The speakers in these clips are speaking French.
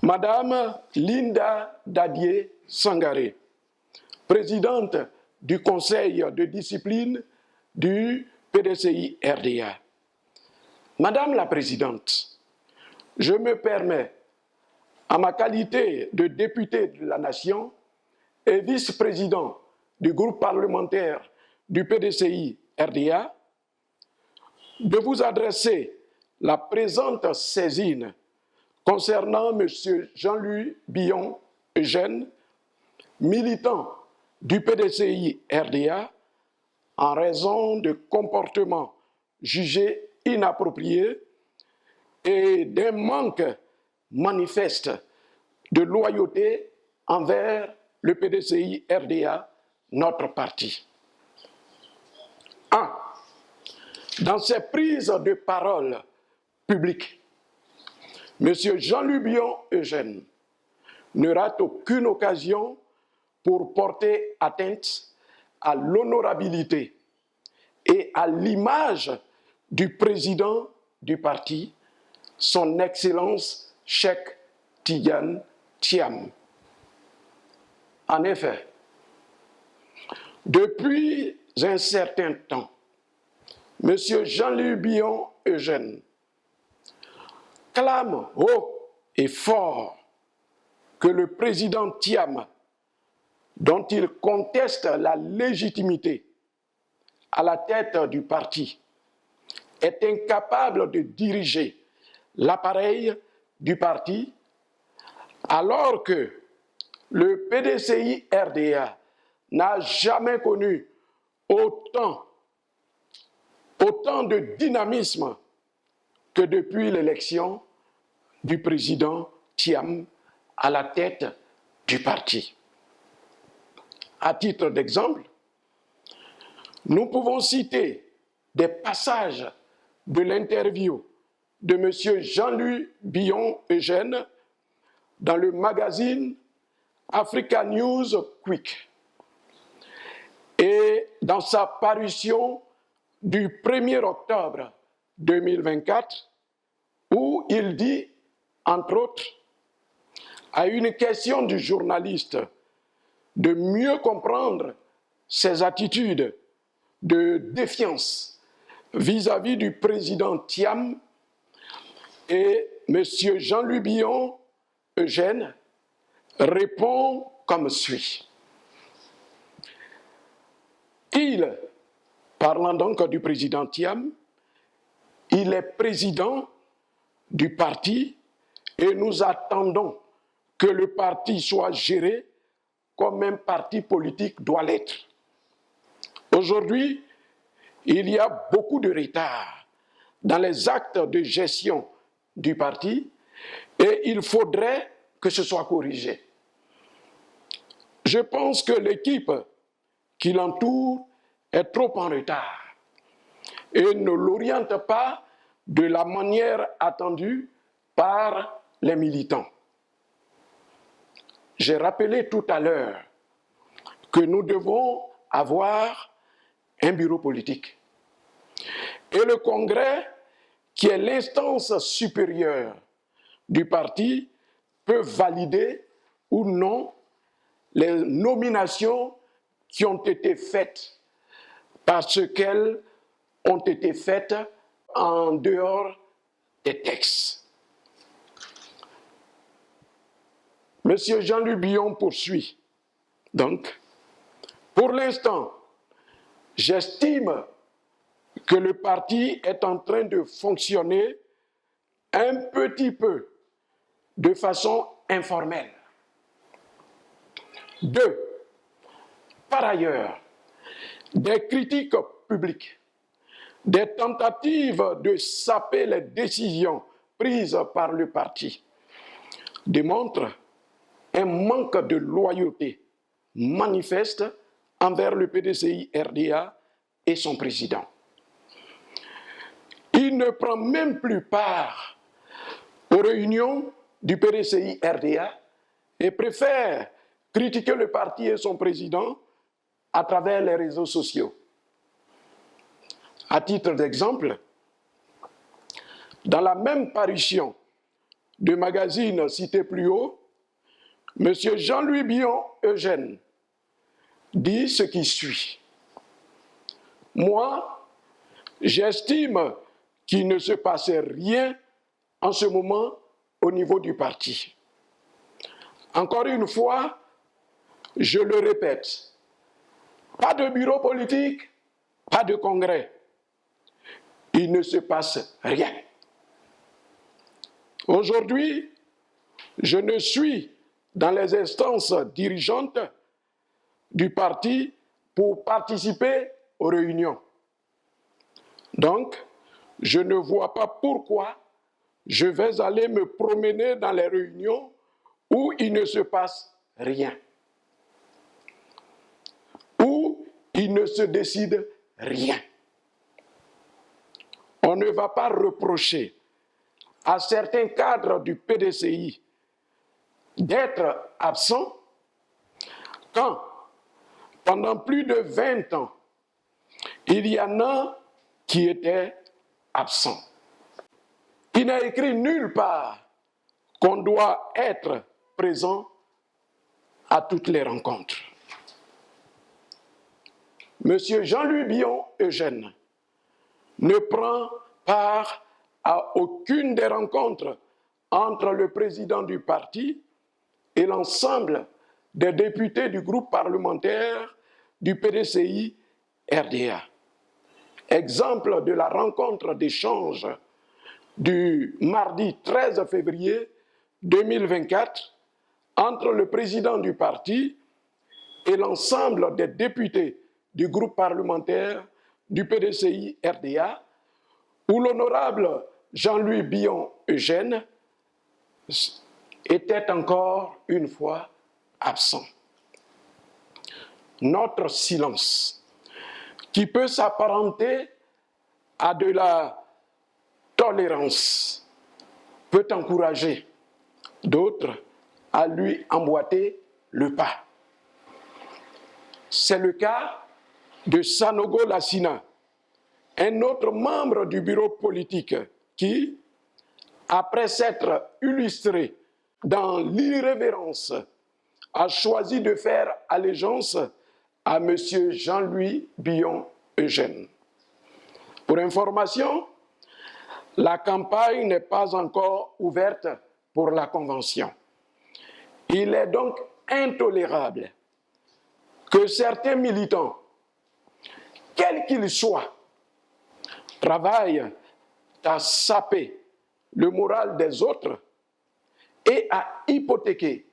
Madame Linda Dadié Sangaré, présidente du Conseil de discipline du PDCI RDA. Madame la Présidente, je me permets, en ma qualité de député de la Nation et vice-président du groupe parlementaire du PDCI RDA, de vous adresser la présente saisine concernant M. Jean-Louis Billon Eugène, militant du PDCI RDA, en raison de comportements jugés inappropriés et d'un manque manifeste de loyauté envers le PDCI RDA, notre parti. 1. Dans ses prises de parole publiques, M. Jean-Louis Billon Eugène ne rate aucune occasion pour porter atteinte à l'honorabilité et à l'image du président du parti, son Excellence Cheikh Tidiane Thiam. En effet, depuis un certain temps, M. Jean-Louis Billon Eugène clame haut et fort que le président Thiam, dont il conteste la légitimité à la tête du parti, est incapable de diriger l'appareil du parti, alors que le PDCI RDA n'a jamais connu autant de dynamisme que depuis l'élection du président Thiam à la tête du parti. À titre d'exemple, nous pouvons citer des passages de l'interview de M. Jean-Louis Billon Eugène dans le magazine Africa News Quick et dans sa parution du 1er octobre 2024, où il dit, entre autres, à une question du journaliste de mieux comprendre ses attitudes de défiance vis-à-vis du président Thiam, et M. Jean-Louis Billon Eugène répond comme suit. Il, parlant donc du président Thiam, il est président du parti et nous attendons que le parti soit géré comme un parti politique doit l'être. Aujourd'hui, il y a beaucoup de retard dans les actes de gestion du parti et il faudrait que ce soit corrigé. Je pense que l'équipe qui l'entoure est trop en retard et ne l'oriente pas de la manière attendue par les militants. J'ai rappelé tout à l'heure que nous devons avoir un bureau politique. Et le Congrès, qui est l'instance supérieure du parti, peut valider ou non les nominations qui ont été faites parce qu'elles ont été faites en dehors des textes. Monsieur Jean-Louis Billon poursuit. Donc, pour l'instant, j'estime que le parti est en train de fonctionner un petit peu de façon informelle. 2. Par ailleurs, des critiques publiques, des tentatives de saper les décisions prises par le parti démontrent un manque de loyauté manifeste envers le PDCI RDA et son président. Il ne prend même plus part aux réunions du PDCI RDA et préfère critiquer le parti et son président à travers les réseaux sociaux. À titre d'exemple, dans la même parution de magazine cité plus haut, M. Jean-Louis Billon Eugène dit ce qui suit. Moi, j'estime qu'il ne se passait rien en ce moment au niveau du parti. Encore une fois, je le répète, pas de bureau politique, pas de congrès. Il ne se passe rien. Aujourd'hui, je ne suis dans les instances dirigeantes du parti pour participer aux réunions. Donc, je ne vois pas pourquoi je vais aller me promener dans les réunions où il ne se passe rien, où il ne se décide rien. On ne va pas reprocher à certains cadres du PDCI d'être absents quand, pendant plus de 20 ans, il y en a qui étaient absents. Il n'est écrit nulle part qu'on doit être présent à toutes les rencontres. Monsieur Jean-Louis Billon Eugène ne prend part à aucune des rencontres entre le président du parti et l'ensemble des députés du groupe parlementaire du PDCI RDA. Exemple de la rencontre d'échange du mardi 13 février 2024 entre le président du parti et l'ensemble des députés du groupe parlementaire du PDCI RDA, où l'honorable Jean-Louis Billon Eugène était encore une fois absent. Notre silence, qui peut s'apparenter à de la tolérance, peut encourager d'autres à lui emboîter le pas. C'est le cas de Sanogo Lassina, un autre membre du bureau politique qui, après s'être illustré dans l'irrévérence, a choisi de faire allégeance à M. Jean-Louis Billon Eugène. Pour information, la campagne n'est pas encore ouverte pour la Convention. Il est donc intolérable que certains militants, quels qu'ils soient, travaillent à saper le moral des autres et à hypothéquer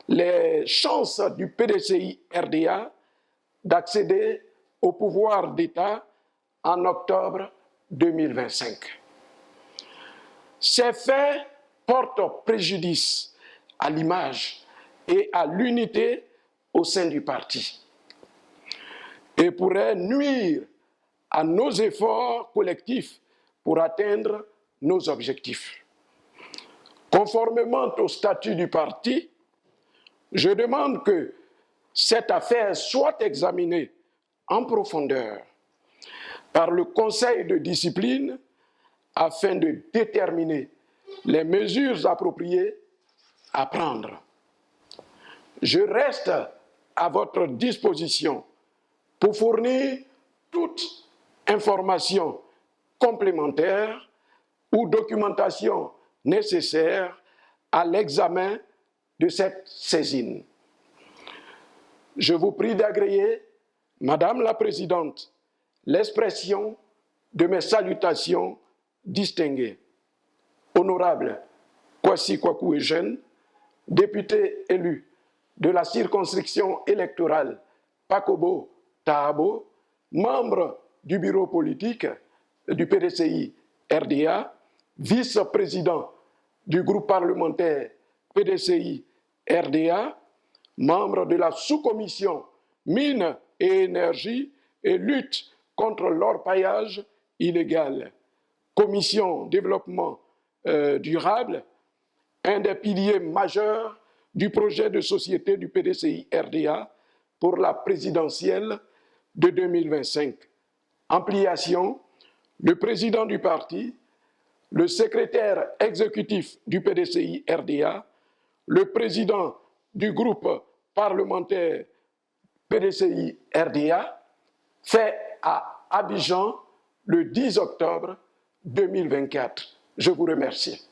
les chances du PDCI RDA d'accéder au pouvoir d'État en octobre 2025. Ces faits portent préjudice à l'image et à l'unité au sein du parti et pourraient nuire à nos efforts collectifs pour atteindre nos objectifs. Conformément au statut du parti, je demande que cette affaire soit examinée en profondeur par le Conseil de discipline afin de déterminer les mesures appropriées à prendre. Je reste à votre disposition pour fournir toute information complémentaire ou documentation nécessaire à l'examen de cette saisine. Je vous prie d'agréer, Madame la Présidente, l'expression de mes salutations distinguées. Honorable Kwasi Kwaku Eugène, député élu de la circonscription électorale Pakobo-Tahabo, membre du bureau politique du PDCI RDA, vice-président du groupe parlementaire PDCI RDA, membre de la sous-commission mines et énergie et lutte contre l'orpaillage illégal, commission développement durable, un des piliers majeurs du projet de société du PDCI RDA pour la présidentielle de 2025. Ampliation, le président du parti le secrétaire exécutif du PDCI RDA, le président du groupe parlementaire PDCI RDA, fait à Abidjan le 10 octobre 2024. Je vous remercie.